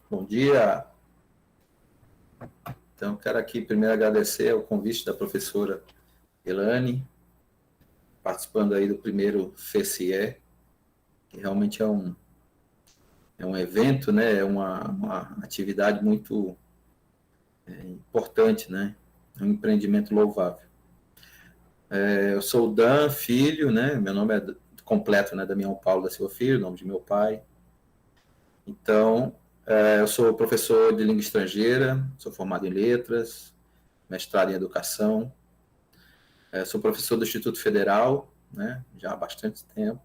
Bom dia. Então, quero aqui primeiro agradecer o convite da professora Elane, participando aí do primeiro FECIE, que realmente é um evento, né? É uma atividade muito importante, né? É um empreendimento louvável. Eu sou o Dan Filho, né? Meu nome é completo, né? Damião Paulo da Silva Filho, nome de meu pai. Então, eu sou professor de língua estrangeira, sou formado em letras, mestrado em educação. Sou professor do Instituto Federal, né, já há bastante tempo,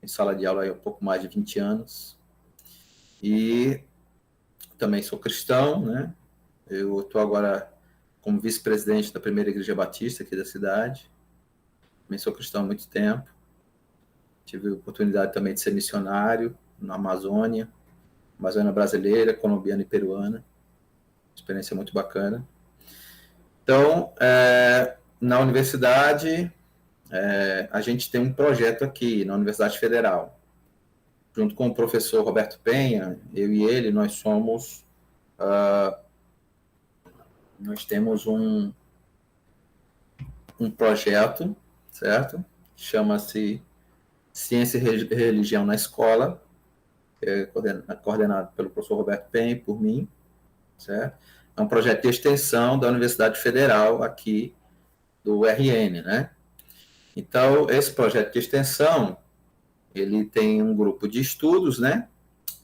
em sala de aula há um pouco mais de 20 anos. E também sou cristão, né? Eu estou agora como vice-presidente da primeira igreja batista aqui da cidade. Também sou cristão há muito tempo. Tive a oportunidade também de ser missionário na Amazônia brasileira, colombiana e peruana. Experiência muito bacana. Então, na universidade, a gente tem um projeto aqui na Universidade Federal, junto com o professor Roberto Penha, eu e ele, nós temos um projeto, certo? Chama-se Ciência e Religião na Escola, é coordenado pelo professor Roberto Penha e por mim, certo? É um projeto de extensão da Universidade Federal aqui do RN, né? Então, esse projeto de extensão, ele tem um grupo de estudos, né?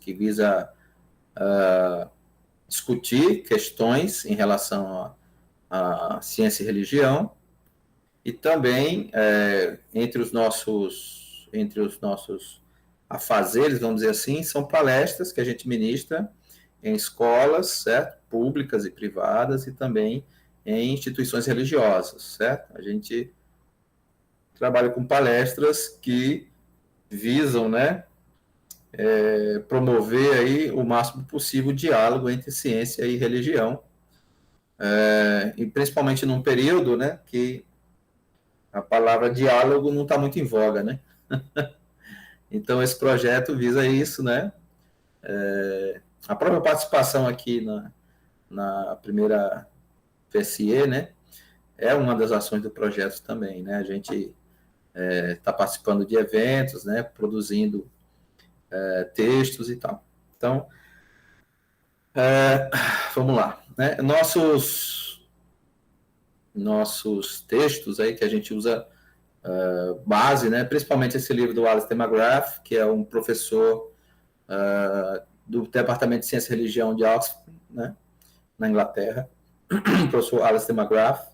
Que visa discutir questões em relação a ciência e religião, e também entre os nossos afazeres, vamos dizer assim, são palestras que a gente ministra em escolas, certo? Públicas e privadas, e também em instituições religiosas, certo? A gente trabalha com palestras que visam, né, promover aí o máximo possível o diálogo entre ciência e religião, e principalmente num período, né, que a palavra diálogo não está muito em voga, né? Então, esse projeto visa isso, né? A própria participação aqui na primeira FSE, né? É uma das ações do projeto também, né? A gente está participando de eventos, né? Produzindo textos e tal. Então, vamos lá, né? Nossos textos aí que a gente usa base, né? Principalmente esse livro do Alistair McGrath, que é um professor do Departamento de Ciência e Religião de Oxford, né? Na Inglaterra, o professor Alistair McGrath,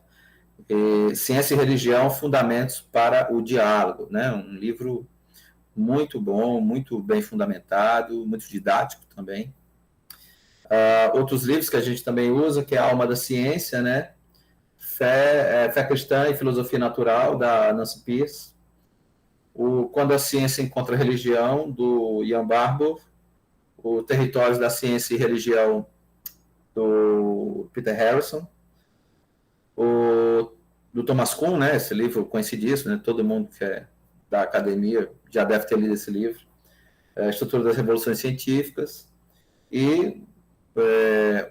Ciência e Religião, Fundamentos para o Diálogo, né? Um livro muito bom, muito bem fundamentado, muito didático também. Outros livros que a gente também usa, que é A Alma da Ciência, né? Fé Cristã e Filosofia Natural, da Nancy Pierce. Quando a Ciência Encontra a Religião, do Ian Barbour. O Territórios da Ciência e Religião, do Peter Harrison. Do Thomas Kuhn, né? Esse livro conhecidíssimo, né? Todo mundo que é da academia já deve ter lido esse livro. A Estrutura das Revoluções Científicas. E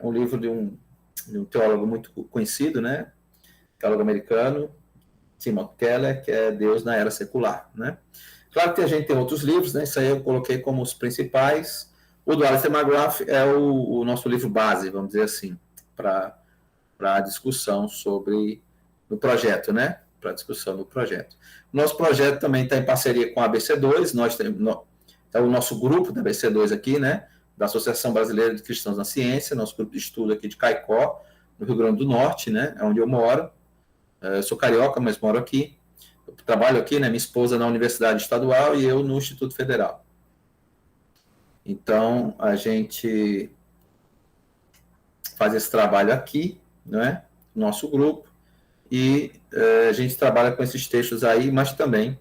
um livro de um teólogo muito conhecido, né? Teólogo americano, Timothy Keller, que é Deus na Era Secular, né? Claro que a gente tem outros livros, né? Isso aí eu coloquei como os principais. O do Alistair McGrath é o nosso livro base, vamos dizer assim, para a discussão sobre o projeto, né? Para a discussão do projeto. O nosso projeto também está em parceria com a ABC2, nós temos o nosso grupo da ABC2 aqui, né? Da Associação Brasileira de Cristãos na Ciência, nosso grupo de estudo aqui de Caicó, no Rio Grande do Norte, né? É onde eu moro. Eu sou carioca, mas moro aqui. Eu trabalho aqui, né? Minha esposa na Universidade Estadual e eu no Instituto Federal. Então, a gente faz esse trabalho aqui, né? Nosso grupo, e a gente trabalha com esses textos aí, mas também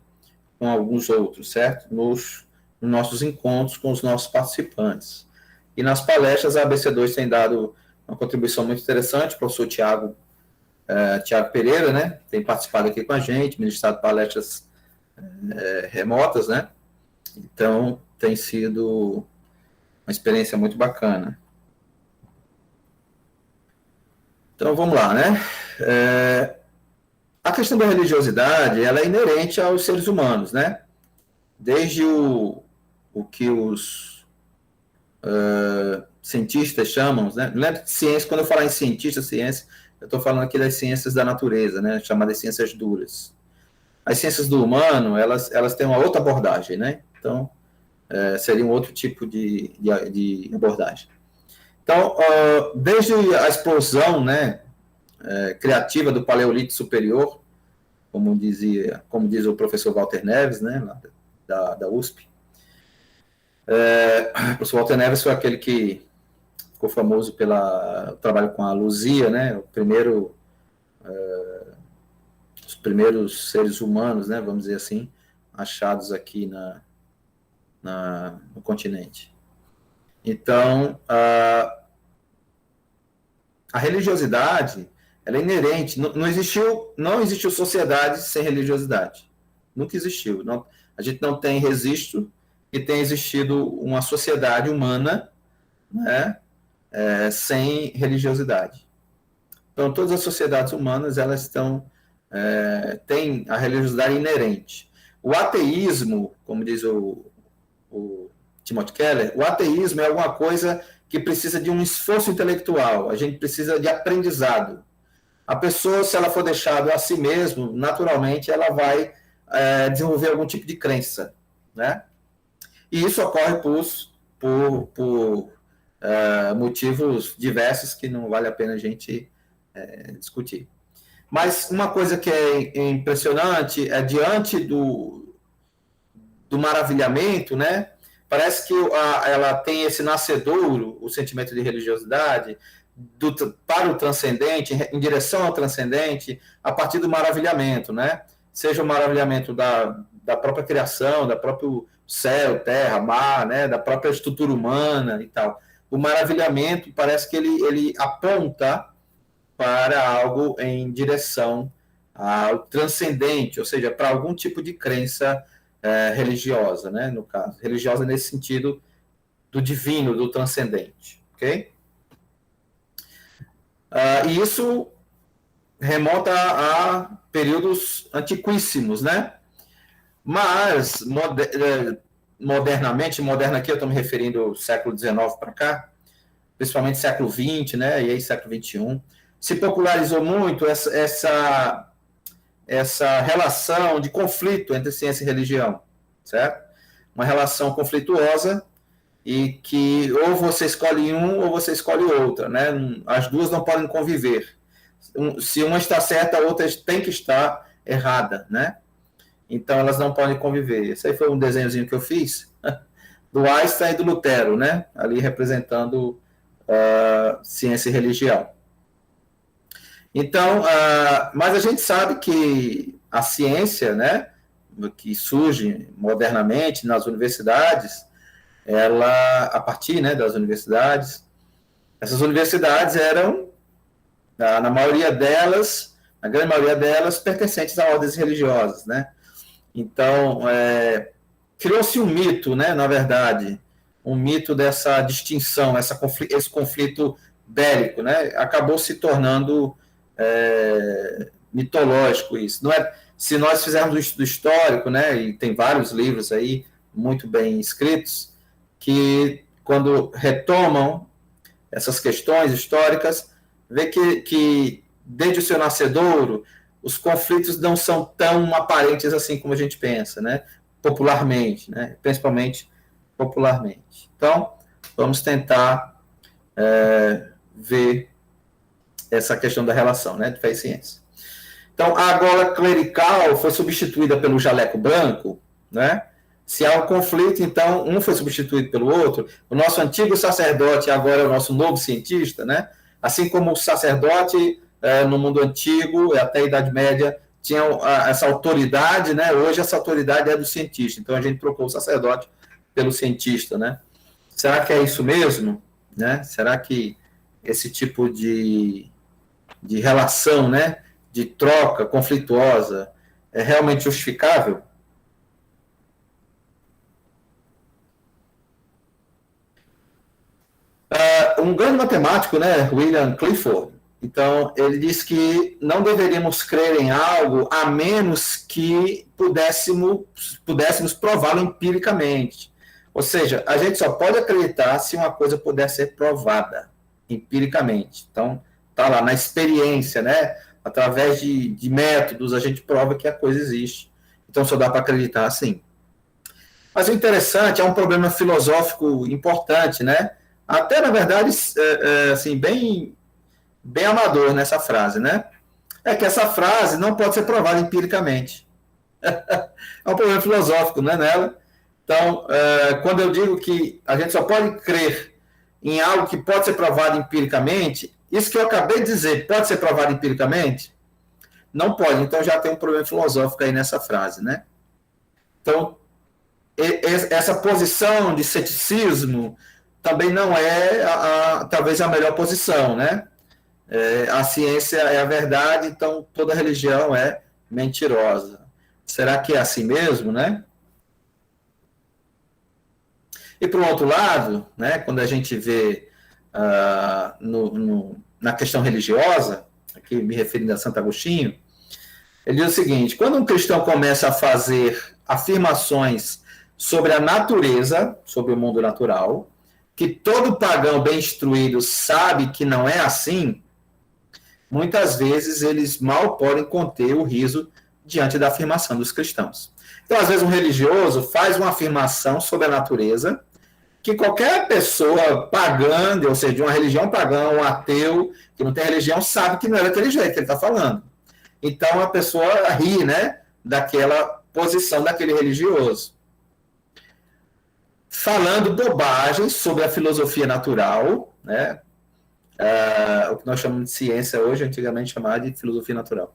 com alguns outros, certo? Nos nossos encontros com os nossos participantes. E nas palestras, a ABC2 tem dado uma contribuição muito interessante. O professor Tiago Pereira, né? Tem participado aqui com a gente, ministrado palestras remotas, né? Então, tem sido uma experiência muito bacana. Então, vamos lá, né? A questão da religiosidade, ela é inerente aos seres humanos, né? Desde o que os cientistas chamam, né? Não é de ciência, quando eu falar em cientista, ciência, eu estou falando aqui das ciências da natureza, né? Chamadas ciências duras. As ciências do humano, elas têm uma outra abordagem, né? Então, seria um outro tipo de abordagem. Então, desde a explosão, né, criativa do Paleolítico Superior, como diz o professor Walter Neves, né, da USP. O professor Walter Neves foi aquele que ficou famoso pelo trabalho com a Luzia, né, os primeiros seres humanos, né, vamos dizer assim, achados aqui no continente. Então, a religiosidade, ela é inerente. Não existiu sociedade sem religiosidade. Nunca existiu. Não, a gente não tem registro que tenha existido uma sociedade humana, né, sem religiosidade. Então, todas as sociedades humanas, elas têm a religiosidade inerente. O ateísmo, como diz o Timothy Keller, o ateísmo é alguma coisa que precisa de um esforço intelectual, a gente precisa de aprendizado. A pessoa, se ela for deixada a si mesma, naturalmente ela vai desenvolver algum tipo de crença, né? E isso ocorre por motivos diversos que não vale a pena a gente discutir. Mas uma coisa que é impressionante é diante do maravilhamento, né? Parece que ela tem esse nascedouro, o sentimento de religiosidade, para o transcendente, em direção ao transcendente, a partir do maravilhamento, né? Seja o maravilhamento da própria criação, da próprio céu, terra, mar, né? Da própria estrutura humana e tal. O maravilhamento parece que ele aponta para algo em direção ao transcendente, ou seja, para algum tipo de crença religiosa, né, no caso. Religiosa nesse sentido do divino, do transcendente, ok? E isso remonta a períodos antiquíssimos, né? Mas, modernamente, moderno aqui eu estou me referindo ao século XIX para cá, principalmente século XX, né, e aí século XXI, se popularizou muito essa relação de conflito entre ciência e religião, certo? Uma relação conflituosa e que ou você escolhe um ou você escolhe outra, né? As duas não podem conviver. Se uma está certa, a outra tem que estar errada, né? Então elas não podem conviver. Esse aí foi um desenhozinho que eu fiz do Einstein e do Lutero, né? Ali representando ciência e religião. Então, mas a gente sabe que a ciência, né, que surge modernamente nas universidades, ela, a partir, né, das universidades, essas universidades eram, na maioria delas, na grande maioria delas, pertencentes a ordens religiosas, né? Então, criou-se um mito, né, na verdade, um mito dessa distinção, esse conflito bélico, né? Acabou se tornando mitológico isso. Não é, se nós fizermos o estudo histórico, né, e tem vários livros aí muito bem escritos, que quando retomam essas questões históricas, vê que desde o seu nascedouro, os conflitos não são tão aparentes assim como a gente pensa, né, popularmente, né, principalmente popularmente. Então, vamos tentar ver essa questão da relação, né, de fé e ciência. Então, a gola clerical foi substituída pelo jaleco branco, né? Se há um conflito, então, um foi substituído pelo outro. O nosso antigo sacerdote agora é o nosso novo cientista, né? Assim como o sacerdote, no mundo antigo, até a Idade Média, tinha essa autoridade, né? Hoje essa autoridade é do cientista. Então, a gente trocou o sacerdote pelo cientista, né? Será que é isso mesmo? Né? Será que esse tipo de relação, né, de troca conflituosa, é realmente justificável? um grande matemático, né, William Clifford, então, ele diz que não deveríamos crer em algo a menos que pudéssemos prová-lo empiricamente. Ou seja, a gente só pode acreditar se uma coisa puder ser provada empiricamente. Então, está lá na experiência, né? Através de métodos, a gente prova que a coisa existe. Então, só dá para acreditar assim. Mas o interessante é um problema filosófico importante, né? Até, na verdade, assim, bem amador nessa frase, né? É que essa frase não pode ser provada empiricamente. É um problema filosófico, né, nela? Então, quando eu digo que a gente só pode crer em algo que pode ser provado empiricamente, isso que eu acabei de dizer, pode ser provado empiricamente? Não pode, então já tem um problema filosófico aí nessa frase, né? Então, essa posição de ceticismo também não é, talvez, a melhor posição, né? A ciência é a verdade, então toda religião é mentirosa. Será que é assim mesmo, né? E, por outro lado, né, quando a gente vê na questão religiosa, aqui me referindo a Santo Agostinho, ele diz o seguinte: quando um cristão começa a fazer afirmações sobre a natureza, sobre o mundo natural, que todo pagão bem instruído sabe que não é assim, muitas vezes eles mal podem conter o riso diante da afirmação dos cristãos. Então, às vezes, um religioso faz uma afirmação sobre a natureza que qualquer pessoa pagã, ou seja, de uma religião pagã, um ateu, que não tem religião, sabe que não é daquele jeito que ele está falando. Então, a pessoa ri, né, daquela posição daquele religioso. Falando bobagens sobre a filosofia natural, né, o que nós chamamos de ciência hoje, antigamente chamava de filosofia natural.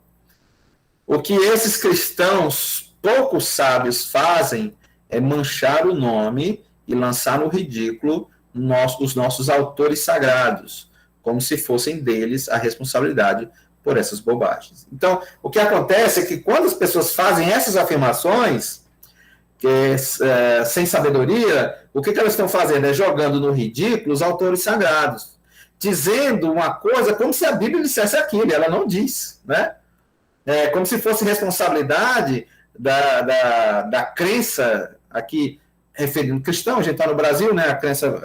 O que esses cristãos pouco sábios fazem é manchar o nome e lançar no ridículo os nossos autores sagrados, como se fossem deles a responsabilidade por essas bobagens. Então, o que acontece é que quando as pessoas fazem essas afirmações, sem sabedoria, o que elas estão fazendo? É jogando no ridículo os autores sagrados, dizendo uma coisa como se a Bíblia dissesse aquilo, ela não diz, né? Como se fosse responsabilidade da crença, aqui referindo cristão, a gente está no Brasil, né? A crença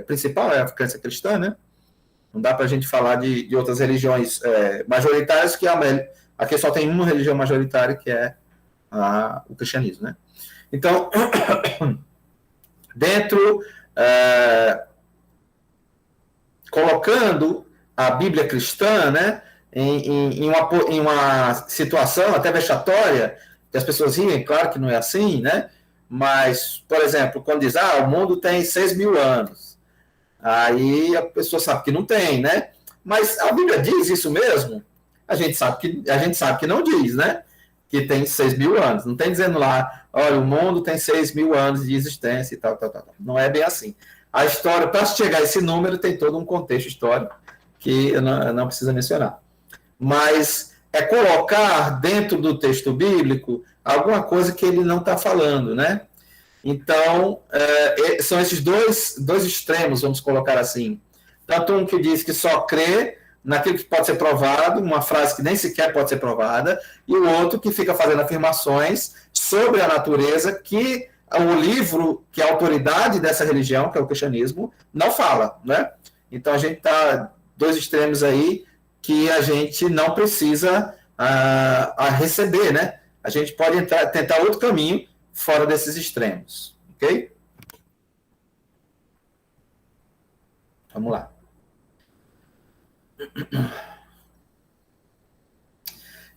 principal é a crença cristã, né? Não dá para a gente falar de outras religiões majoritárias, que aqui só tem uma religião majoritária, que é o cristianismo, né? Então, colocando a Bíblia cristã, né, em uma situação até vexatória, que as pessoas riem, claro que não é assim, né? Mas, por exemplo, quando diz, o mundo tem 6.000 anos, aí a pessoa sabe que não tem, né? Mas a Bíblia diz isso mesmo? A gente sabe que não diz, né? Que tem 6.000 anos. Não tem dizendo lá, olha, o mundo tem 6.000 anos de existência e tal. Não é bem assim. A história, para chegar a esse número, tem todo um contexto histórico que eu não preciso mencionar. Mas é colocar dentro do texto bíblico alguma coisa que ele não está falando, né? Então, são esses dois extremos, vamos colocar assim. Tanto um que diz que só crê naquilo que pode ser provado, uma frase que nem sequer pode ser provada, e o outro que fica fazendo afirmações sobre a natureza que o livro, que é a autoridade dessa religião, que é o cristianismo, não fala, né? Então, a gente está dois extremos aí que a gente não precisa receber, né? A gente pode tentar outro caminho fora desses extremos, ok? Vamos lá.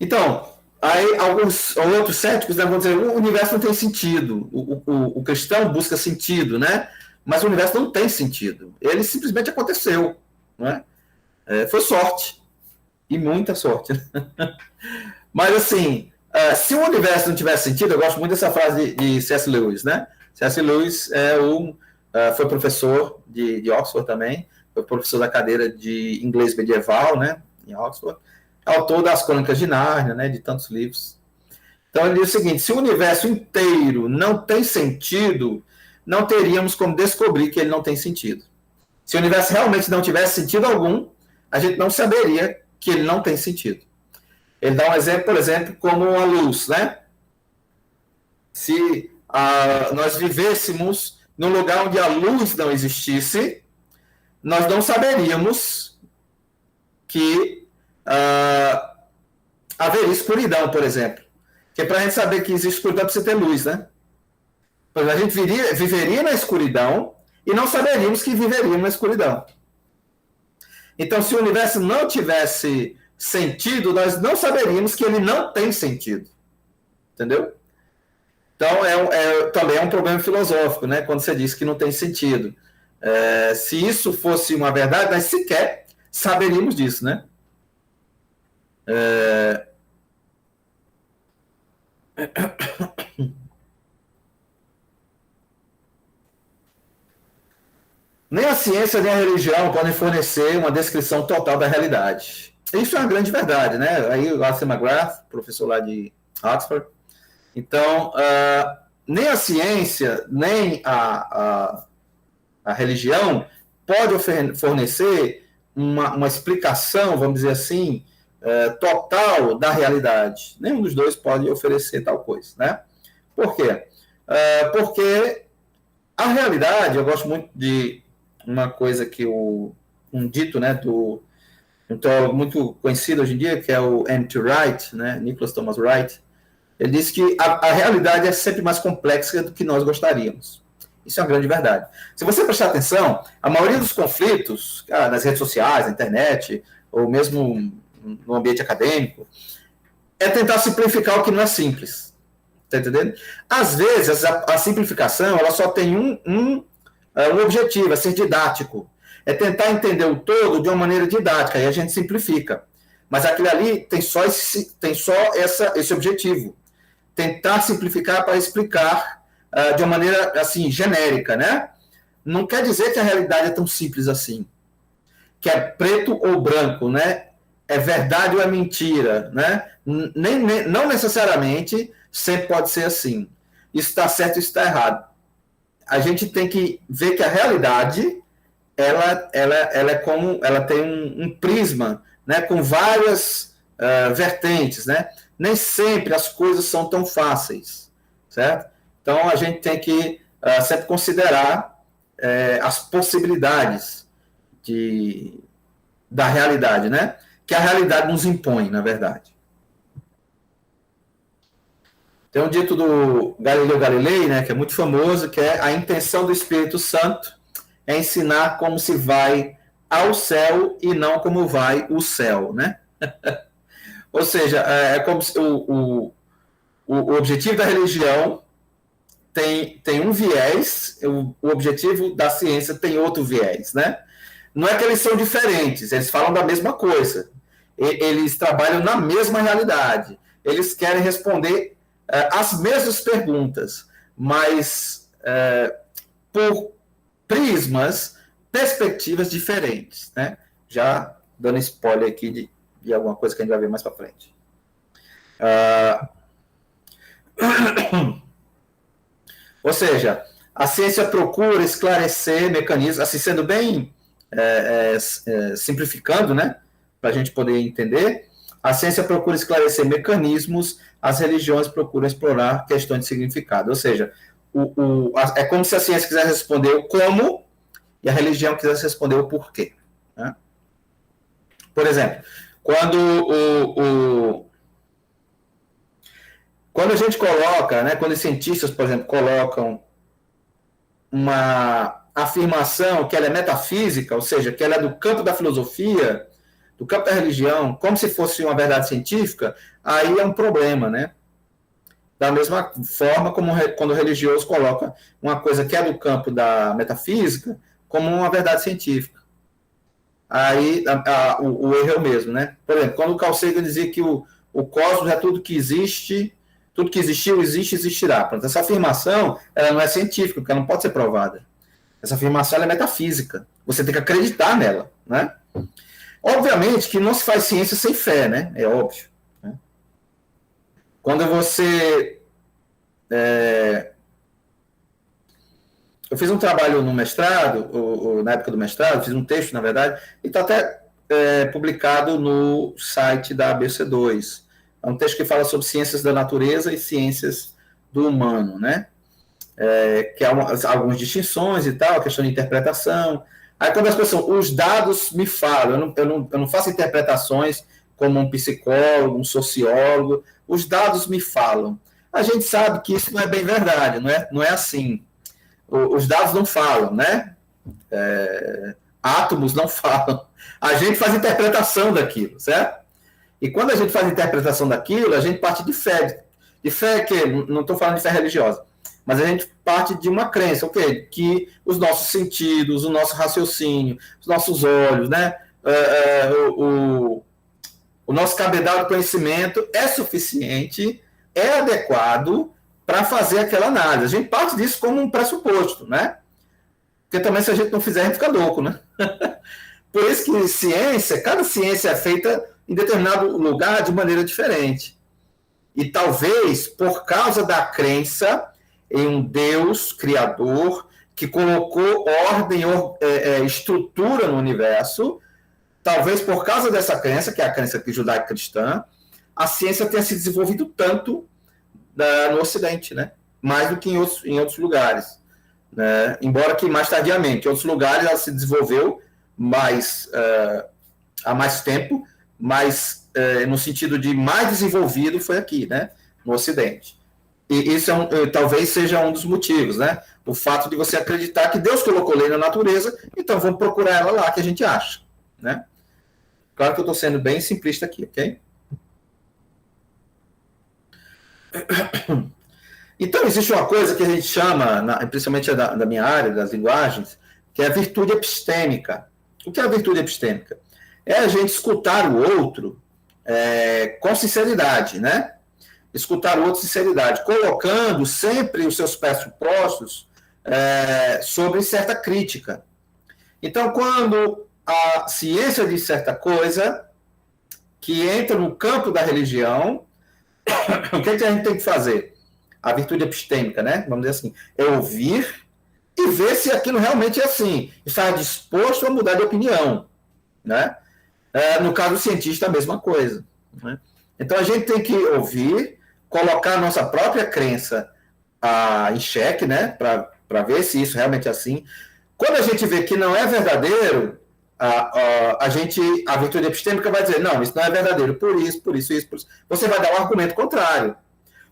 Então, aí alguns outros céticos, né, vão dizer, o universo não tem sentido, o cristão busca sentido, né? Mas o universo não tem sentido, ele simplesmente aconteceu, né? Foi sorte, e muita sorte. Mas assim, se o universo não tivesse sentido, eu gosto muito dessa frase de C.S. Lewis, né? C.S. Lewis foi professor de Oxford também, foi professor da cadeira de inglês medieval, né, em Oxford, autor das Crônicas de Nárnia, né, de tantos livros. Então ele diz o seguinte: se o universo inteiro não tem sentido, não teríamos como descobrir que ele não tem sentido. Se o universo realmente não tivesse sentido algum, a gente não saberia que ele não tem sentido. Ele dá um exemplo, por exemplo, como a luz, né? Se nós vivêssemos num lugar onde a luz não existisse, nós não saberíamos que haveria escuridão, por exemplo. Porque para a gente saber que existe escuridão, precisa ter luz, né? A gente viveria na escuridão e não saberíamos que viveríamos na escuridão. Então, se o universo não tivesse sentido, nós não saberíamos que ele não tem sentido. Entendeu? Então, também é um problema filosófico, né? Quando você diz que não tem sentido. Se isso fosse uma verdade, nós sequer saberíamos disso, né? Nem a ciência nem a religião podem fornecer uma descrição total da realidade. Isso é uma grande verdade, né? Aí o Arthur McGrath, professor lá de Oxford. Então, nem a ciência, nem a religião pode fornecer uma explicação, vamos dizer assim, total da realidade. Nenhum dos dois pode oferecer tal coisa, né? Por quê? Porque a realidade, eu gosto muito de uma coisa que um dito, né, do um teólogo muito conhecido hoje em dia, que é o N.T. Wright, né, Nicholas Thomas Wright. Ele disse que a realidade é sempre mais complexa do que nós gostaríamos. Isso é uma grande verdade. Se você prestar atenção, a maioria dos conflitos, nas redes sociais, na internet, ou mesmo no ambiente acadêmico, é tentar simplificar o que não é simples. Está entendendo? Às vezes, a simplificação ela só tem um objetivo, é ser didático. É tentar entender o todo de uma maneira didática, aí a gente simplifica. Mas aquilo ali tem só esse objetivo. Tentar simplificar para explicar de uma maneira assim, genérica, né? Não quer dizer que a realidade é tão simples assim. Que é preto ou branco, né? É verdade ou é mentira, né? Não necessariamente sempre pode ser assim. Isso está certo e isso está errado. A gente tem que ver que a realidade ela tem um prisma, né, com várias vertentes, né? Nem sempre as coisas são tão fáceis, certo? Então a gente tem que sempre considerar as possibilidades da realidade, né? Que a realidade nos impõe, na verdade. Tem um dito do Galileu Galilei, né, que é muito famoso, que é: a intenção do Espírito Santo é ensinar como se vai ao céu e não como vai o céu, né? Ou seja, é como se o objetivo da religião tem um viés, o objetivo da ciência tem outro viés, né? Não é que eles são diferentes, eles falam da mesma coisa. Eles trabalham na mesma realidade. Eles querem responder as mesmas perguntas, mas por prismas, perspectivas diferentes, né? Já dando spoiler aqui de alguma coisa que a gente vai ver mais para frente. Ou seja, a ciência procura esclarecer mecanismos, assim, sendo bem simplificando, né? Para a gente poder entender, a ciência procura esclarecer mecanismos, as religiões procuram explorar questões de significado. Ou seja, é como se a ciência quisesse responder o como e a religião quisesse responder o porquê. Né? Por exemplo, quando a gente coloca, né, quando os cientistas, por exemplo, colocam uma afirmação que ela é metafísica, ou seja, que ela é do campo da filosofia, do campo da religião, como se fosse uma verdade científica, aí é um problema, né? Da mesma forma como quando o religioso coloca uma coisa que é do campo da metafísica como uma verdade científica. Aí o erro é o mesmo, né? Por exemplo, quando o Carl Sagan dizia que o cosmos é tudo que existe, tudo que existiu, existe e existirá. Portanto, essa afirmação ela não é científica, porque ela não pode ser provada. Essa afirmação ela é metafísica. Você tem que acreditar nela, né? Obviamente que não se faz ciência sem fé, né? É óbvio. Né? Quando você eu fiz um trabalho no mestrado, na época do mestrado, fiz um texto, na verdade, e está até publicado no site da ABC2. É um texto que fala sobre ciências da natureza e ciências do humano, né? Que há algumas distinções e tal, questão de interpretação. Aí quando as pessoas, os dados me falam, eu não faço interpretações como um psicólogo, um sociólogo, os dados me falam. A gente sabe que isso não é bem verdade, não é assim. Os dados não falam, né? Átomos não falam. A gente faz interpretação daquilo, certo? E quando a gente faz interpretação daquilo, a gente parte de fé. De fé que, não estou falando de fé religiosa, mas a gente parte de uma crença, o quê? Que os nossos sentidos, o nosso raciocínio, os nossos olhos, né? O nosso cabedal de conhecimento é suficiente, é adequado para fazer aquela análise. A gente parte disso como um pressuposto, né? Porque também se a gente não fizer, a gente fica louco, né? Por isso que cada ciência é feita em determinado lugar de maneira diferente. E talvez por causa da crença em um Deus criador que colocou ordem, estrutura no universo, talvez por causa dessa crença, que é a crença judaico-cristã, a ciência tenha se desenvolvido tanto no Ocidente, né? Mais do que em outros lugares. Né? Embora que mais tardiamente, em outros lugares ela se desenvolveu há mais tempo, mas no sentido de mais desenvolvido foi aqui, né? No Ocidente. E isso talvez seja um dos motivos, né? O fato de você acreditar que Deus colocou lei na natureza, então vamos procurar ela lá que a gente acha, né? Claro que eu estou sendo bem simplista aqui, ok? Então, existe uma coisa que a gente chama, principalmente da minha área, das linguagens, que é a virtude epistêmica. O que é a virtude epistêmica? É a gente escutar o outro com sinceridade, né? Escutar o outro com sinceridade, colocando sempre os seus pressupostos sobre certa crítica. Então, quando a ciência diz certa coisa que entra no campo da religião, o que a gente tem que fazer? A virtude epistêmica, né? Vamos dizer assim, é ouvir e ver se aquilo realmente é assim. Estar disposto a mudar de opinião, né? No caso do cientista, a mesma coisa. Né? Então, a gente tem que ouvir, colocar a nossa própria crença em xeque, né? Para ver se isso realmente é assim. Quando a gente vê que não é verdadeiro, a virtude epistêmica vai dizer, não, isso não é verdadeiro, por isso. Você vai dar um argumento contrário.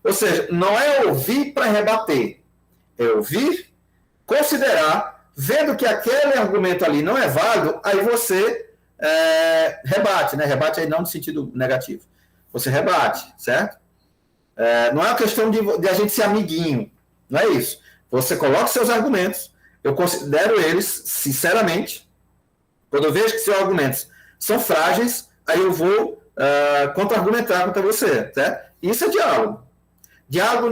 Ou seja, não é ouvir para rebater, é ouvir, considerar, vendo que aquele argumento ali não é válido, aí você rebate, né? Rebate aí não no sentido negativo. Você rebate, certo? Não é uma questão de a gente ser amiguinho, não é isso. Você coloca seus argumentos, eu considero eles, sinceramente, quando eu vejo que seus argumentos são frágeis, aí eu vou contra-argumentar contra você, certo? Isso é diálogo. Diálogo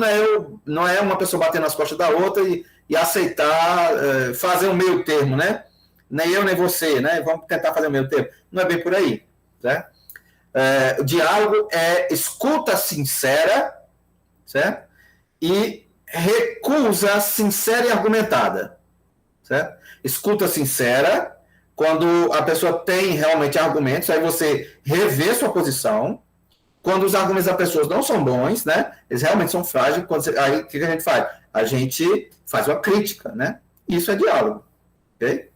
não é uma pessoa bater nas costas da outra e aceitar, fazer um meio termo, né? Nem eu, nem você, né? Vamos tentar fazer um meio termo. Não é bem por aí, certo? O diálogo é escuta sincera, certo? E recusa sincera e argumentada, certo? Escuta sincera, quando a pessoa tem realmente argumentos, aí você revê sua posição. Quando os argumentos das pessoas não são bons, né? Eles realmente são frágeis, aí o que a gente faz? A gente faz uma crítica, né? Isso é diálogo, ok?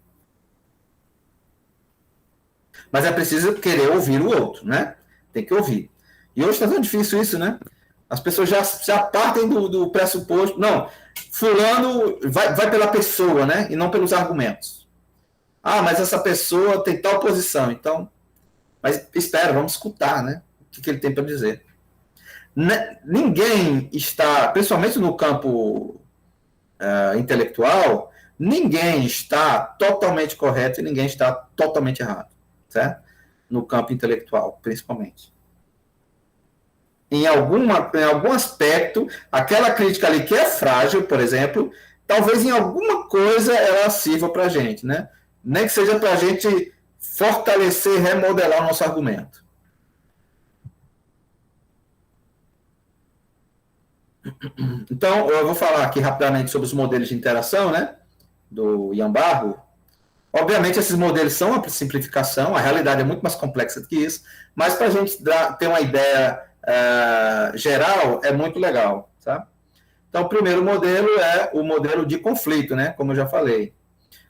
Mas é preciso querer ouvir o outro, né? Tem que ouvir. E hoje está tão difícil isso, né? As pessoas já partem do pressuposto. Não, fulano vai pela pessoa, né? E não pelos argumentos. Ah, mas essa pessoa tem tal posição, então... Mas espera, vamos escutar, né? O que ele tem para dizer. Ninguém está, principalmente no campo intelectual, ninguém está totalmente correto e ninguém está totalmente errado, certo? No campo intelectual, principalmente. Em algum aspecto, aquela crítica ali que é frágil, por exemplo, talvez em alguma coisa ela sirva para a gente, né? Nem que seja para a gente fortalecer, remodelar o nosso argumento. Então, eu vou falar aqui rapidamente sobre os modelos de interação, né? do Ian Barrow, obviamente esses modelos são uma simplificação, a realidade é muito mais complexa do que isso, mas para a gente ter uma ideia geral, é muito legal, tá? Então, o primeiro modelo é o modelo de conflito, né, como eu já falei.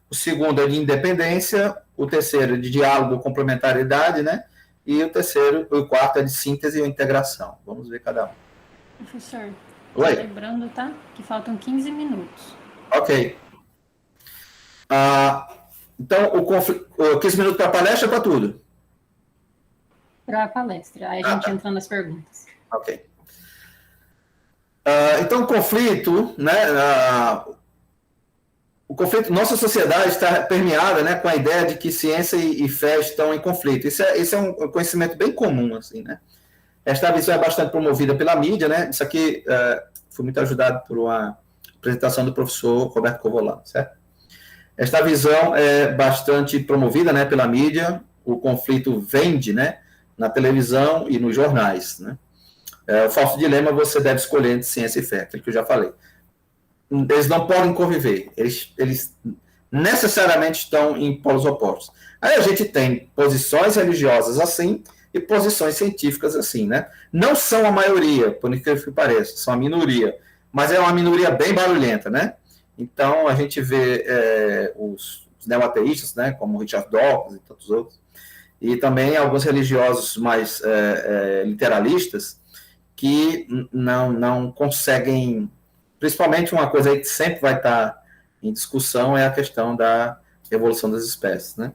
O segundo é de independência, o terceiro é de diálogo, complementariedade, né, e o quarto é de síntese ou integração. Vamos ver cada um. Professor, Oi. lembrando, tá? Que faltam 15 minutos. Ok. Então, 15 minutos para a palestra ou para tudo? Para a palestra. Aí a gente entra nas perguntas. Ok. Então, o conflito, né? O conflito, nossa sociedade está permeada, né, com a ideia de que ciência e fé estão em conflito. Isso é um conhecimento bem comum, assim, né? Esta visão é bastante promovida pela mídia, né? Isso aqui foi muito ajudado por uma apresentação do professor Roberto Covolano, certo? Esta visão é bastante promovida, né, pela mídia. O conflito vende, né, na televisão e nos jornais, né? O falso dilema, você deve escolher entre ciência e fé, aquilo que eu já falei. Eles não podem conviver, eles necessariamente estão em polos opostos. Aí a gente tem posições religiosas assim e posições científicas assim, né? Não são a maioria, por incrível que pareça, são a minoria, mas é uma minoria bem barulhenta, né? Então a gente vê os neoateístas, né, como Richard Dawkins e tantos outros, e também alguns religiosos mais literalistas que não conseguem. Principalmente uma coisa aí que sempre vai estar em discussão é a questão da evolução das espécies, né?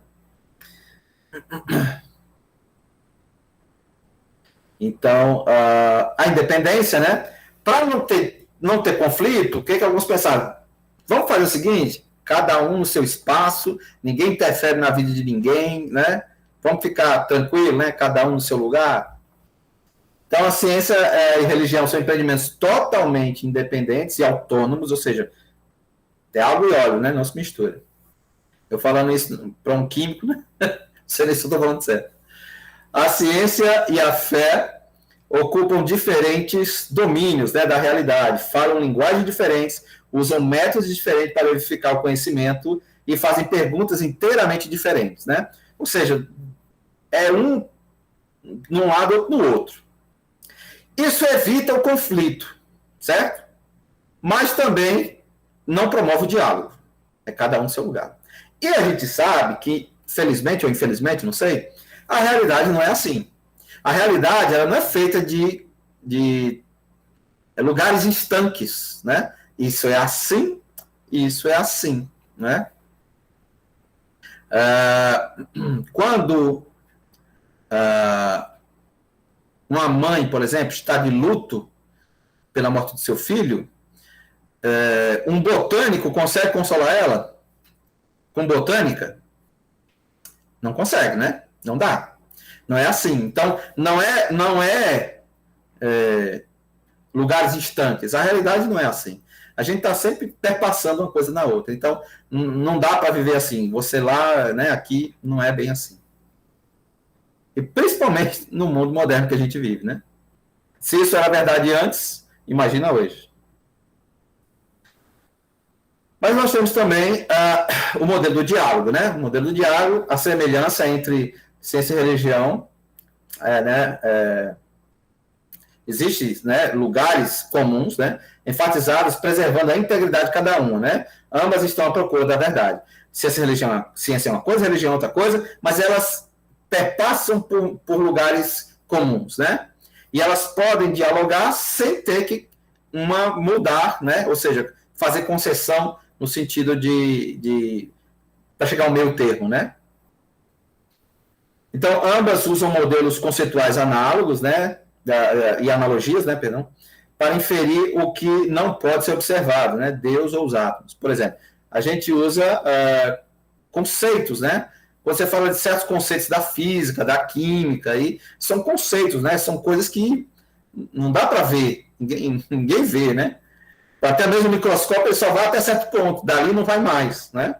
Então, a independência, né? Para não ter conflito, o que alguns pensaram? Vamos fazer o seguinte, cada um no seu espaço, ninguém interfere na vida de ninguém, né? Vamos ficar tranquilo, né? Cada um no seu lugar. Então, a ciência e a religião são empreendimentos totalmente independentes e autônomos, ou seja, é água e óleo, né? Não se mistura. Eu falando isso para um químico, né? Não sei se eu estou falando certo. A ciência e a fé ocupam diferentes domínios, né, da realidade, falam linguagens diferentes, usam métodos diferentes para verificar o conhecimento e fazem perguntas inteiramente diferentes, né? Ou seja, é um num lado, outro no outro. Isso evita o conflito, certo? Mas também não promove o diálogo. É cada um no seu lugar. E a gente sabe que, felizmente ou infelizmente, não sei, a realidade não é assim. A realidade ela não é feita de lugares estanques, né? Isso é assim, isso é assim, né? Quando uma mãe, por exemplo, está de luto pela morte do seu filho, um botânico consegue consolar ela com botânica? Não consegue, né? Não dá. Não é assim. Então, não é lugares estanques. A realidade não é assim. A gente está sempre perpassando uma coisa na outra. Então, não dá para viver assim. Você lá, né, aqui, não é bem assim. E principalmente no mundo moderno que a gente vive, né? Se isso era verdade antes, imagina hoje. Mas nós temos também o modelo do diálogo, né? O modelo do diálogo, a semelhança entre ciência e religião, existem, né, lugares comuns, né, enfatizados, preservando a integridade de cada um, né? Ambas estão à procura da verdade. Ciência é uma coisa, religião é outra coisa, mas elas perpassam por lugares comuns, né? E elas podem dialogar sem ter que mudar, né? Ou seja, fazer concessão no sentido para chegar ao meio termo, né? Então, ambas usam modelos conceituais análogos, né? E analogias, né? Perdão, para inferir o que não pode ser observado, né? Deus ou os átomos. Por exemplo, a gente usa conceitos, né? Você fala de certos conceitos da física, da química, aí são conceitos, né? São coisas que não dá para ver, ninguém vê, né? Até mesmo o microscópio ele só vai até certo ponto, dali não vai mais, né?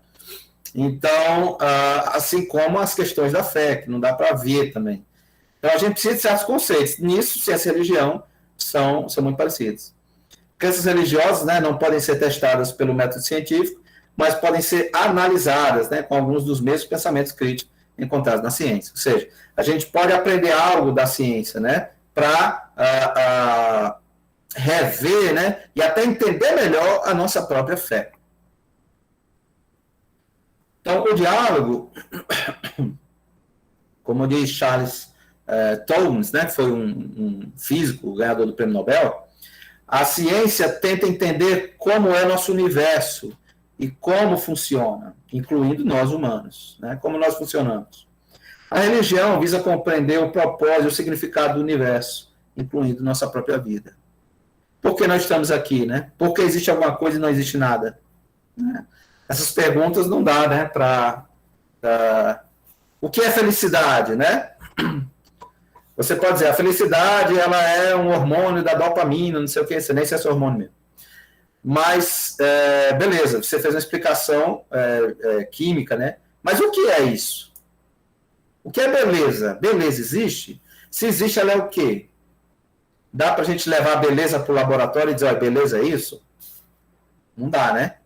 Então, assim como as questões da fé, que não dá para ver também. Então, a gente precisa de certos conceitos. Nisso, ciência e religião são muito parecidos. Crenças religiosas, né, não podem ser testadas pelo método científico, mas podem ser analisadas, né, com alguns dos mesmos pensamentos críticos encontrados na ciência. Ou seja, a gente pode aprender algo da ciência, né, para rever, né, e até entender melhor a nossa própria fé. Então, o diálogo, como diz Charles Townes, né, que foi um físico ganhador do Prêmio Nobel, a ciência tenta entender como é nosso universo e como funciona, incluindo nós humanos, né, como nós funcionamos. A religião visa compreender o propósito e o significado do universo, incluindo nossa própria vida. Por que nós estamos aqui, né? Por que existe alguma coisa e não existe nada? Né? Essas perguntas não dá, né, para... O que é felicidade, né? Você pode dizer, a felicidade, ela é um hormônio da dopamina, não sei o que, você nem sei se é hormônio mesmo. Mas, beleza, você fez uma explicação química, né? Mas o que é isso? O que é beleza? Beleza existe? Se existe, ela é o quê? Dá para a gente levar a beleza para o laboratório e dizer, olha, beleza é isso? Não dá, né?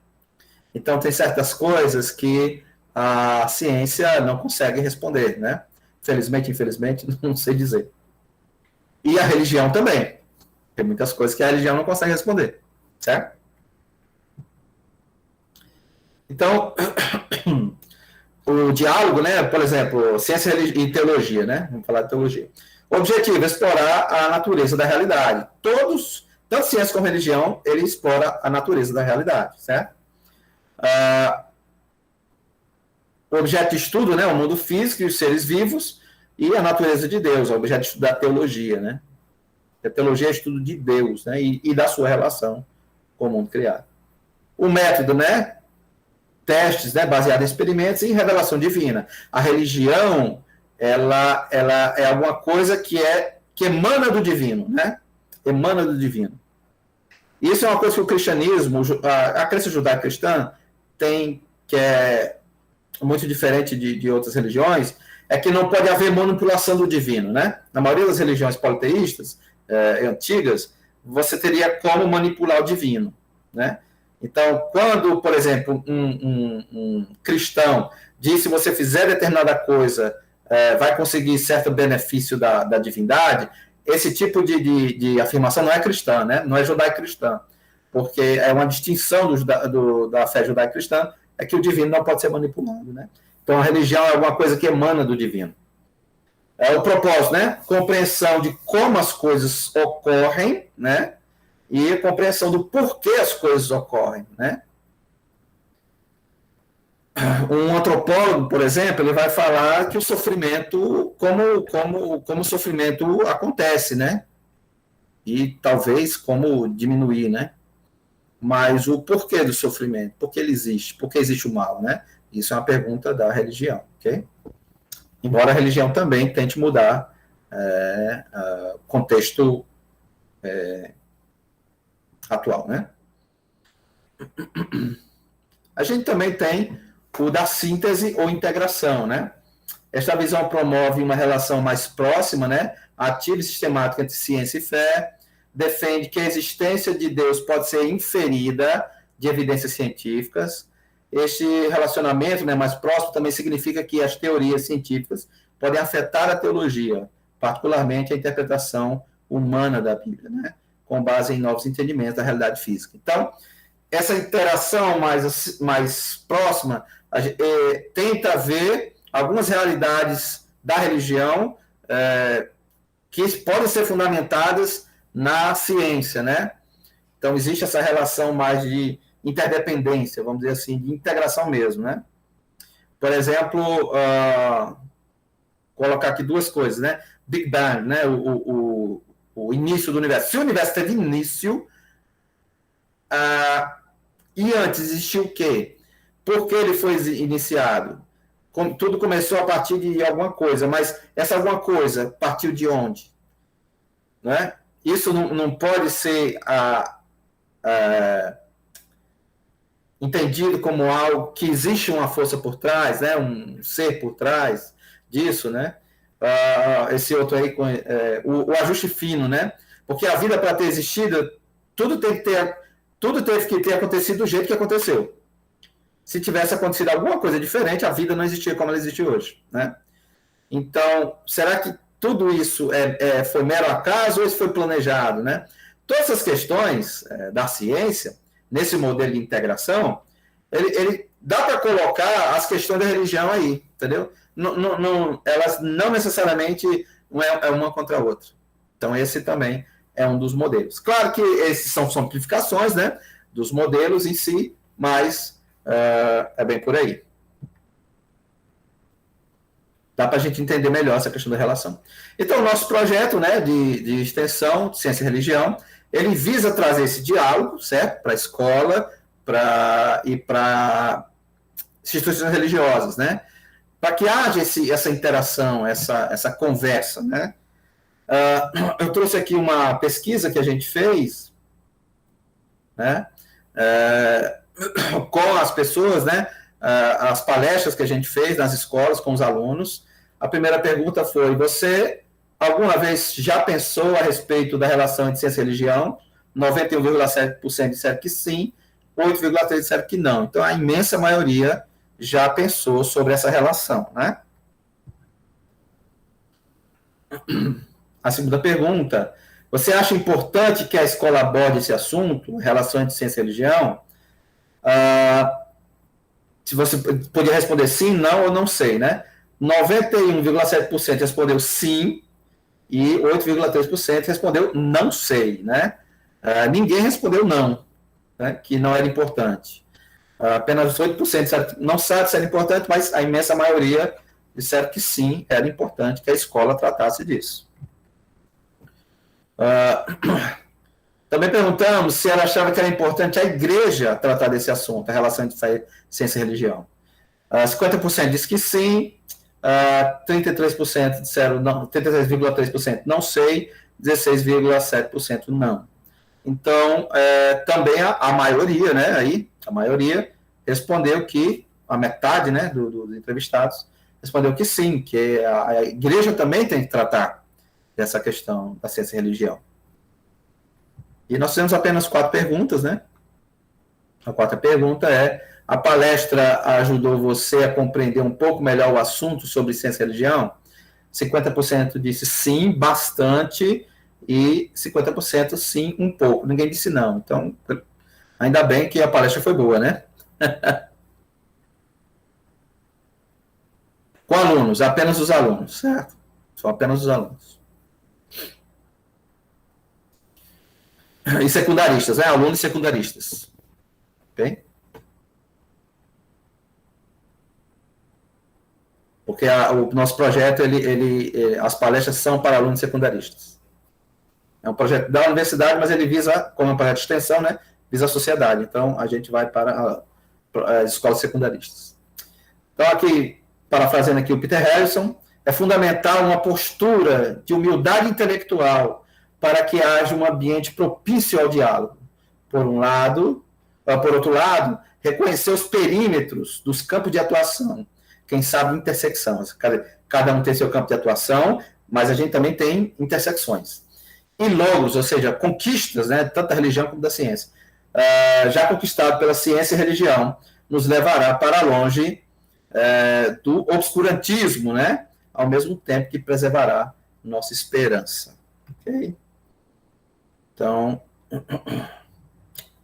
Então, tem certas coisas que a ciência não consegue responder, né? Felizmente, infelizmente, não sei dizer. E a religião também. Tem muitas coisas que a religião não consegue responder, certo? Então, o diálogo, né? Por exemplo, ciência e teologia, né? Vamos falar de teologia. O objetivo é explorar a natureza da realidade. Tanto ciência como religião, ele explora a natureza da realidade, certo? O objeto de estudo, né, o mundo físico e os seres vivos, e a natureza de Deus, o objeto de estudo da teologia, né? A teologia é estudo de Deus, né, e da sua relação com o mundo criado. O método, né, testes, né, baseado em experimentos e revelação divina. A religião, ela é alguma coisa que emana do divino, né? Emana do divino. Isso é uma coisa que o cristianismo, a crença judaico-cristã tem, que é muito diferente de outras religiões, é que não pode haver manipulação do divino, né? Na maioria das religiões politeístas antigas, você teria como manipular o divino, né? Então, quando, por exemplo, um cristão diz se você fizer determinada coisa, vai conseguir certo benefício da divindade, esse tipo de afirmação não é cristã, né? Não é judaico-cristã, porque é uma distinção da fé judaico-cristã, é que o divino não pode ser manipulado, né? Então, a religião é alguma coisa que emana do divino. É o propósito, né? Compreensão de como as coisas ocorrem, né? E a compreensão do porquê as coisas ocorrem, né? Um antropólogo, por exemplo, ele vai falar que o sofrimento, como o sofrimento acontece, né? E talvez como diminuir, né? Mas o porquê do sofrimento, por que ele existe, por que existe o mal, né? Isso é uma pergunta da religião, ok? Embora a religião também tente mudar o contexto atual, né? A gente também tem o da síntese ou integração, né? Esta visão promove uma relação mais próxima, né? Ativa e sistemática entre ciência e fé, defende que a existência de Deus pode ser inferida de evidências científicas. Este relacionamento, né, mais próximo também significa que as teorias científicas podem afetar a teologia, particularmente a interpretação humana da Bíblia, né, com base em novos entendimentos da realidade física. Então, essa interação mais próxima tenta ver algumas realidades da religião que podem ser fundamentadas na ciência, né? Então, existe essa relação mais de interdependência, vamos dizer assim, de integração mesmo, né? Por exemplo, colocar aqui duas coisas, né? Big Bang, né? O início do universo. Se o universo teve início, e antes existiu o quê? Por que ele foi iniciado? Tudo começou a partir de alguma coisa, mas essa alguma coisa partiu de onde? Né? Isso não pode ser entendido como algo que existe uma força por trás, né? Um ser por trás disso, né? Esse outro aí, o ajuste fino, né? Porque a vida, para ter existido, tudo teve que ter acontecido do jeito que aconteceu. se tivesse acontecido alguma coisa diferente, a vida não existia como ela existe hoje, né? Então, será que tudo isso foi mero acaso ou isso foi planejado, né? Todas essas questões da ciência, nesse modelo de integração, ele dá para colocar as questões da religião aí, entendeu? Elas não necessariamente é uma contra a outra. Então, esse também é um dos modelos. Claro que esses são simplificações, né, dos modelos em si, mas é bem por aí. Dá para a gente entender melhor essa questão da relação. Então, o nosso projeto, né, de extensão de ciência e religião, ele visa trazer esse diálogo, certo? Para a escola e para instituições religiosas, né? Para que haja essa interação, essa conversa, né? Eu trouxe aqui uma pesquisa que a gente fez, né? Com as pessoas, né? As palestras que a gente fez nas escolas com os alunos. A primeira pergunta foi: você alguma vez já pensou a respeito da relação entre ciência e religião? 91,7% disseram que sim, 8,3% disseram que não. Então, a imensa maioria já pensou sobre essa relação, né? A segunda pergunta: você acha importante que a escola aborde esse assunto, relação entre ciência e religião? Se você podia responder sim, não ou não sei, né? 91,7% respondeu sim e 8,3% respondeu não sei, né? Ninguém respondeu não, né? Que não era importante. Apenas 8% disseram que não sabe se era importante, mas a imensa maioria disseram que sim, era importante que a escola tratasse disso. Também perguntamos se ela achava que era importante a igreja tratar desse assunto, a relação entre ciência e religião. 50% disse que sim, 33% disseram não, 33,3% não sei, 16,7% não. Então, também a maioria, né, aí, a maioria respondeu que, a metade, né, dos entrevistados, respondeu que sim, que a igreja também tem que tratar dessa questão da ciência e religião. E nós temos apenas 4 perguntas, né? A quarta pergunta é: a palestra ajudou você a compreender um pouco melhor o assunto sobre ciência e religião? 50% disse sim, bastante, e 50% sim, um pouco. Ninguém disse não. Então, ainda bem que a palestra foi boa, né? Com alunos, apenas os alunos, certo? Só apenas os alunos. E secundaristas, né? Alunos e secundaristas. Ok? Porque o nosso projeto, as palestras são para alunos secundaristas. É um projeto da universidade, mas ele visa, como é um projeto de extensão, né? Visa a sociedade. Então, a gente vai para as escolas secundaristas. Então, aqui, parafraseando aqui o Peter Harrison, é fundamental uma postura de humildade intelectual para que haja um ambiente propício ao diálogo. Por outro lado, reconhecer os perímetros dos campos de atuação, quem sabe intersecções. Cada um tem seu campo de atuação, mas a gente também tem intersecções. E logros, ou seja, conquistas, né, tanto da religião como da ciência, já conquistado pela ciência e religião, nos levará para longe do obscurantismo, né, ao mesmo tempo que preservará nossa esperança. Ok? Então,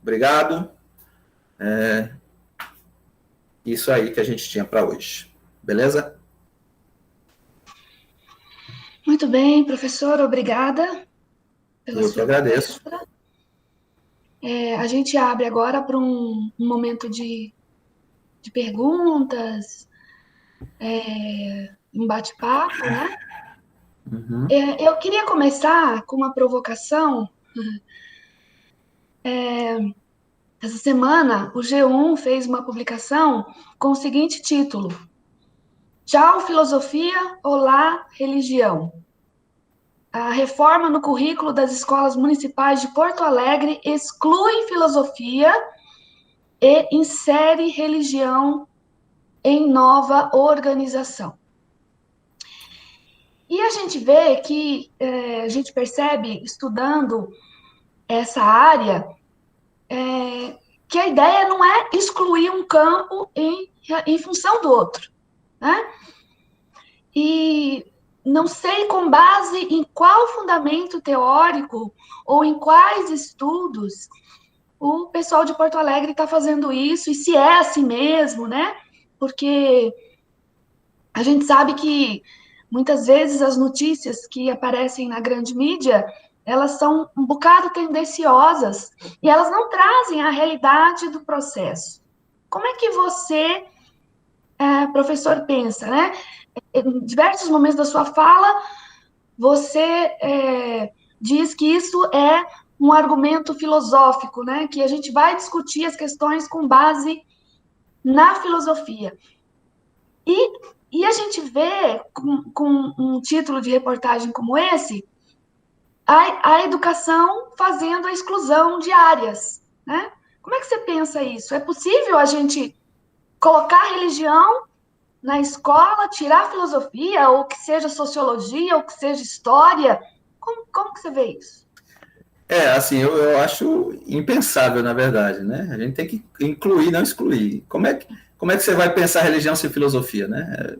obrigado. Isso aí que a gente tinha para hoje. Beleza? Muito bem, professor, obrigada. Eu que agradeço. A gente abre agora para um momento de perguntas, um bate-papo, né? Uhum. Eu queria começar com uma provocação. Essa semana, o G1 fez uma publicação com o seguinte título: Tchau, filosofia, olá, religião. A reforma no currículo das escolas municipais de Porto Alegre exclui filosofia e insere religião em nova organização. E a gente vê que, a gente percebe, estudando essa área, que a ideia não é excluir um campo em função do outro, né? E não sei com base em qual fundamento teórico ou em quais estudos o pessoal de Porto Alegre está fazendo isso, e se é assim mesmo, né? Porque a gente sabe que muitas vezes as notícias que aparecem na grande mídia, elas são um bocado tendenciosas e elas não trazem a realidade do processo. Como é que você, professor, pensa, né? Em diversos momentos da sua fala, você diz que isso é um argumento filosófico, né? Que a gente vai discutir as questões com base na filosofia. E a gente vê, com um título de reportagem como esse, a educação fazendo a exclusão de áreas, né? Como é que você pensa isso? É possível a gente colocar religião na escola, tirar filosofia, ou que seja sociologia, ou que seja história? Como que você vê isso? Assim, eu acho impensável, na verdade, né? A gente tem que incluir, não excluir. Como é que você vai pensar religião sem filosofia, né?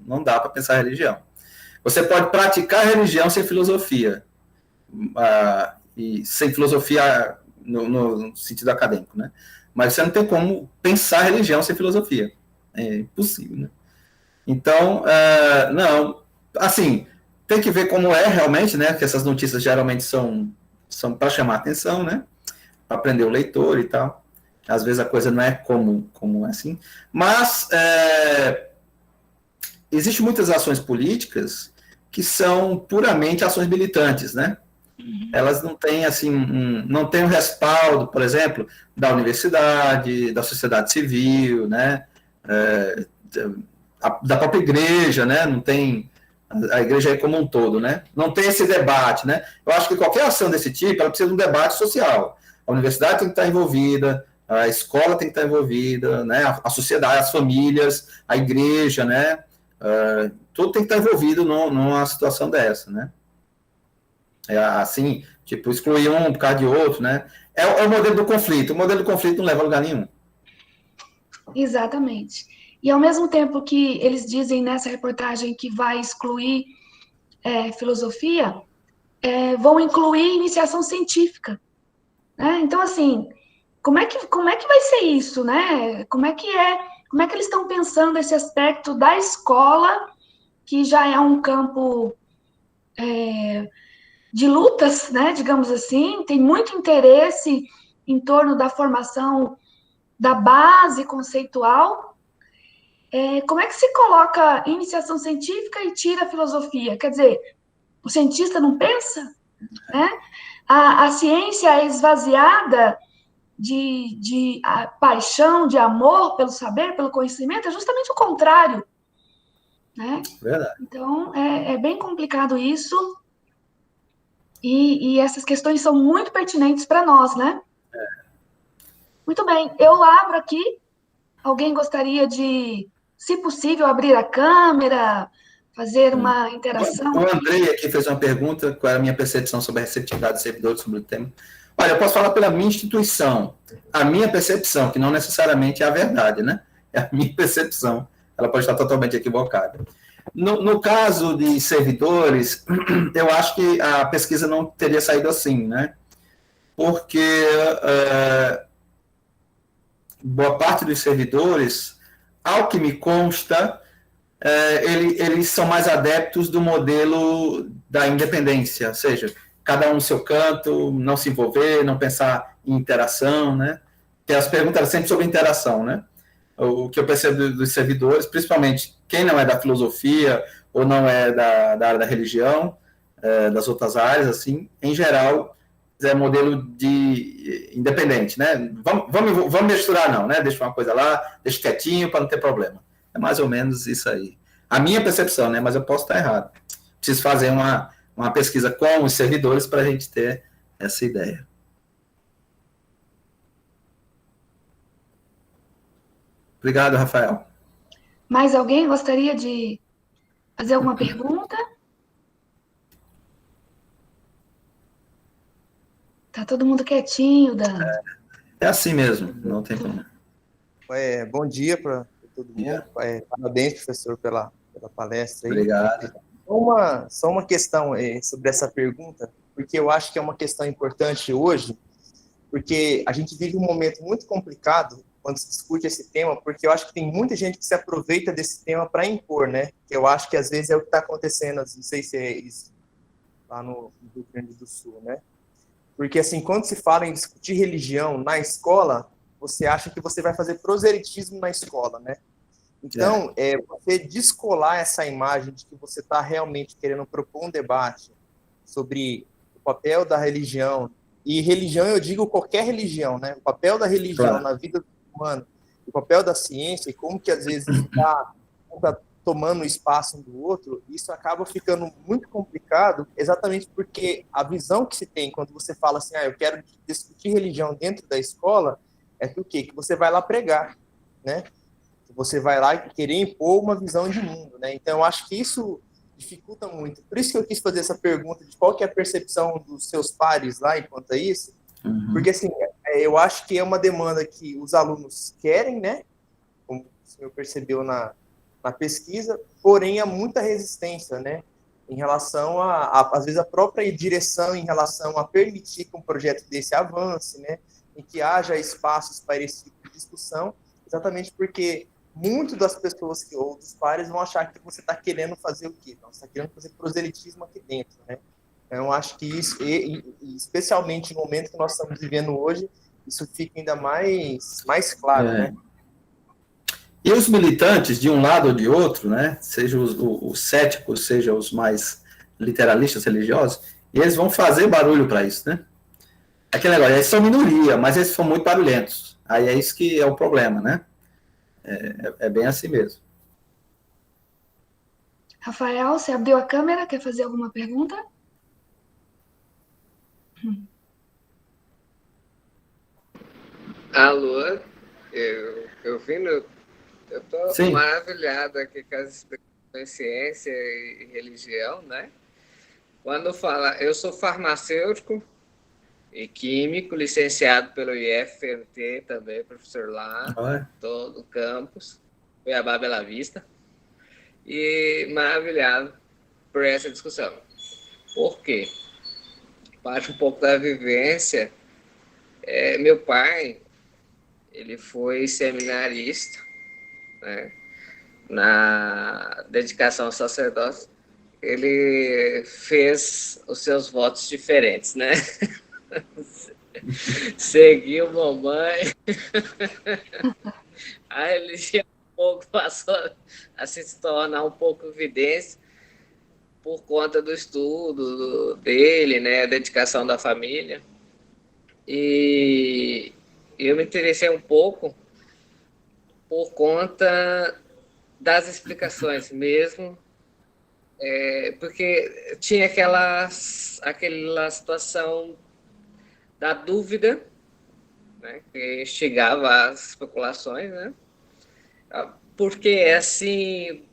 Não dá para pensar religião. Você pode praticar religião sem filosofia, e sem filosofia no sentido acadêmico, né? Mas você não tem como pensar religião sem filosofia. É impossível, né? Então, não, assim, tem que ver como é realmente, né? Que essas notícias geralmente são para chamar atenção, né? Para aprender o leitor e tal. Às vezes a coisa não é como é assim. Mas existem muitas ações políticas que são puramente ações militantes, né? Elas não têm assim, não têm um respaldo, por exemplo, da universidade, da sociedade civil, né? Da própria igreja, né? Não tem a igreja aí como um todo, né? Não tem esse debate, né? Eu acho que qualquer ação desse tipo, ela precisa de um debate social. A universidade tem que estar envolvida, a escola tem que estar envolvida, né? A sociedade, as famílias, a igreja, né? Tudo tem que estar envolvido numa situação dessa, né? Assim, tipo, excluir um por causa de outro, né? É o modelo do conflito. O modelo do conflito não leva a lugar nenhum. Exatamente. E ao mesmo tempo que eles dizem nessa reportagem que vai excluir filosofia, vão incluir iniciação científica, né? Então, assim, como é que vai ser isso, né? Como é que eles estão pensando esse aspecto da escola, que já é um campo de lutas, né? Digamos assim, tem muito interesse em torno da formação da base conceitual. Como é que se coloca iniciação científica e tira a filosofia? Quer dizer, o cientista não pensa, né? A ciência é esvaziada de paixão, de amor pelo saber, pelo conhecimento, é justamente o contrário, né? Verdade. Então, é bem complicado isso, e essas questões são muito pertinentes para nós, né? Muito bem, eu abro aqui. Alguém gostaria de, se possível, abrir a câmera, fazer uma interação? O Andrei aqui fez uma pergunta, qual é a minha percepção sobre a receptividade dos servidores sobre o tema. Olha, eu posso falar pela minha instituição. A minha percepção, que não necessariamente é a verdade, né? É a minha percepção. Ela pode estar totalmente equivocada. No caso de servidores, eu acho que a pesquisa não teria saído assim, né? Porque boa parte dos servidores, ao que me consta, eles são mais adeptos do modelo da independência, ou seja, cada um no seu canto, não se envolver, não pensar em interação, né? Porque as perguntas eram sempre sobre interação, né? O que eu percebo dos servidores, principalmente quem não é da filosofia ou não é da área da religião, das outras áreas, assim, em geral, é modelo de independente, né? Vamos misturar, não, né? Deixa uma coisa lá, deixa quietinho para não ter problema. É mais ou menos isso aí. A minha percepção, né? Mas eu posso estar errado. Preciso fazer uma pesquisa com os servidores para a gente ter essa ideia. Obrigado, Rafael. Mais alguém gostaria de fazer alguma pergunta? Tá todo mundo quietinho, Dan. É assim mesmo, não tem problema. Bom dia para todo mundo. Parabéns, professor, pela palestra aí. Obrigado. Só uma questão sobre essa pergunta, porque eu acho que é uma questão importante hoje, porque a gente vive um momento muito complicado quando se discute esse tema, porque eu acho que tem muita gente que se aproveita desse tema para impor, né? Que eu acho que às vezes é o que está acontecendo, não sei se é isso lá no Rio Grande do Sul, né? Porque assim, quando se fala em discutir religião na escola, você acha que você vai fazer proselitismo na escola, né? Então, você descolar essa imagem de que você está realmente querendo propor um debate sobre o papel da religião, e religião eu digo qualquer religião, né? O papel da religião na vida do humano, o papel da ciência, e como que às vezes está tomando espaço um do outro, isso acaba ficando muito complicado, exatamente porque a visão que se tem quando você fala assim, eu quero discutir religião dentro da escola, é que o quê? Que você vai lá pregar, né? Você vai lá querer impor uma visão de mundo, né? Então, eu acho que isso dificulta muito. Por isso que eu quis fazer essa pergunta de qual que é a percepção dos seus pares lá enquanto a isso, porque, assim, eu acho que é uma demanda que os alunos querem, né? Como o senhor percebeu na pesquisa, porém, há muita resistência, né? Em relação às vezes, a própria direção em relação a permitir que um projeto desse avance, né? E que haja espaços para esse tipo de discussão, exatamente porque muito das pessoas ou dos pares vão achar que você está querendo fazer o quê? Então, você está querendo fazer proselitismo aqui dentro, né? Então, eu acho que isso, e especialmente no momento que nós estamos vivendo hoje, isso fica ainda mais claro, né? E os militantes, de um lado ou de outro, né? Seja os céticos, seja os mais literalistas religiosos, e eles vão fazer barulho para isso, né? Aquele negócio, eles são minoria, mas eles são muito barulhentos. Aí é isso que é o problema, né? É bem assim mesmo. Rafael, você abriu a câmera? Quer fazer alguma pergunta? Alô, eu estou maravilhado aqui com as explicações de ciência e religião, né? Quando fala, eu sou farmacêutico e químico, licenciado pelo IFMT também, professor lá, todo no campus, Cuiabá, Bela Vista, e maravilhado por essa discussão. Por quê? Parte um pouco da vivência. Meu pai, ele foi seminarista, né? Na dedicação ao sacerdócio, ele fez os seus votos diferentes, né? Seguiu mamãe, a religião um pouco passou a se tornar um pouco evidência por conta do estudo dele, né? A dedicação da família. E eu me interessei um pouco por conta das explicações mesmo, porque tinha aquela situação da dúvida, né, que chegava às especulações, né? Porque é assim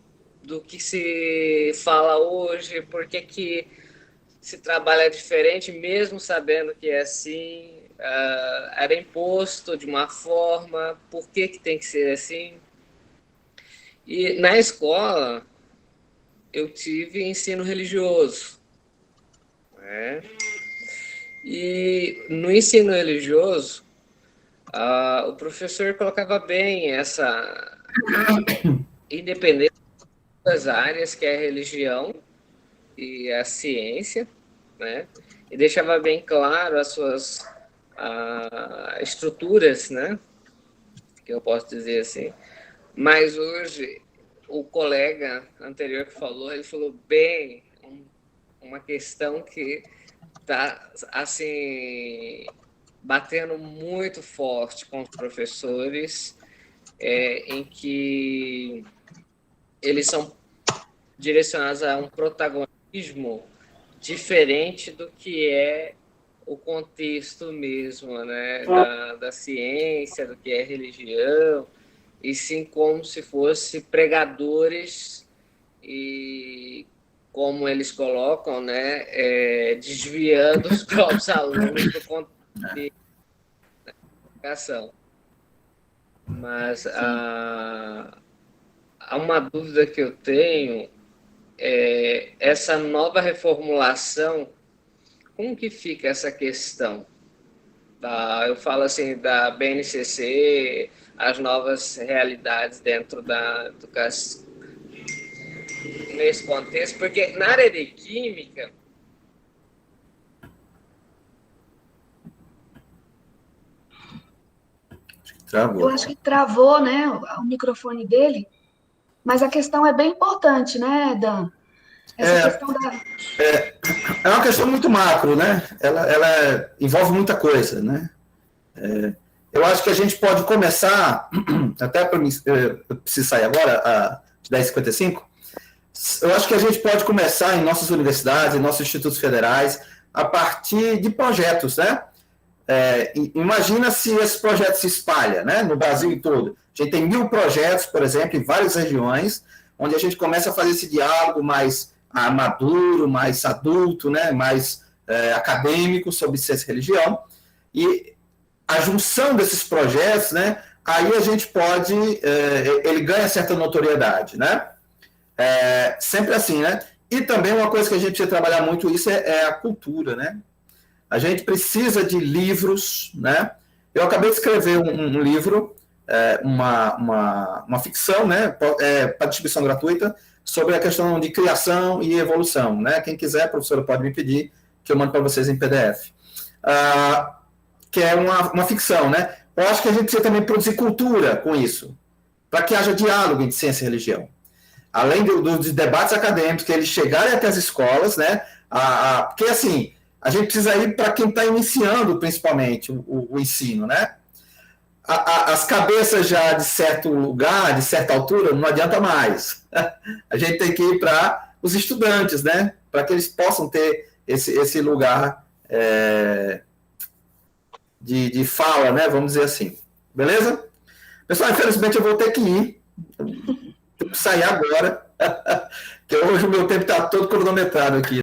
do que se fala hoje, por que se trabalha diferente, mesmo sabendo que é assim, era imposto de uma forma, por que tem que ser assim? E na escola eu tive ensino religioso, né? E no ensino religioso o professor colocava bem essa independência das áreas, que é a religião e a ciência, né? E deixava bem claro as suas estruturas, né? Que eu posso dizer assim. Mas hoje, o colega anterior que falou, ele falou bem uma questão que está, assim, batendo muito forte com os professores, em que eles são direcionados a um protagonismo diferente do que é o contexto mesmo, né, da ciência, do que é religião, e sim como se fosse pregadores e, como eles colocam, né, desviando os próprios alunos do contexto da educação. Mas há uma dúvida que eu tenho, essa nova reformulação, como que fica essa questão? Eu falo assim, da BNCC, as novas realidades dentro da educação, nesse contexto, porque na área de química, Travou. Eu acho que travou, né, o microfone dele, mas a questão é bem importante, né, Dan? Essa questão da... É uma questão muito macro, né? Ela envolve muita coisa, né? Eu acho que a gente pode começar, até para mim, eu preciso sair agora, às 10h55, eu acho que a gente pode começar em nossas universidades, em nossos institutos federais, a partir de projetos, né? Imagina se esse projeto se espalha, né, no Brasil todo. A gente tem 1000 projetos, por exemplo, em várias regiões, onde a gente começa a fazer esse diálogo mais maduro, mais adulto, né, mais acadêmico sobre ciência e religião. E a junção desses projetos, né, aí a gente pode, ele ganha certa notoriedade, né? Sempre assim, né? E também uma coisa que a gente precisa trabalhar muito isso é a cultura, né? A gente precisa de livros, né? Eu acabei de escrever um livro, uma ficção, né? Para distribuição gratuita, sobre a questão de criação e evolução, né? Quem quiser, a professora pode me pedir, que eu mando para vocês em PDF. Que é uma ficção, né? Eu acho que a gente precisa também produzir cultura com isso, para que haja diálogo entre ciência e religião. Além dos debates acadêmicos, que eles chegarem até as escolas, né? Porque, assim, a gente precisa ir para quem está iniciando, principalmente, o ensino, né? As cabeças já de certo lugar, de certa altura, não adianta mais. A gente tem que ir para os estudantes, né? Para que eles possam ter esse lugar de fala, né? Vamos dizer assim. Beleza? Pessoal, infelizmente eu vou ter que ir. Tenho que sair agora. Porque hoje o meu tempo está todo cronometrado aqui.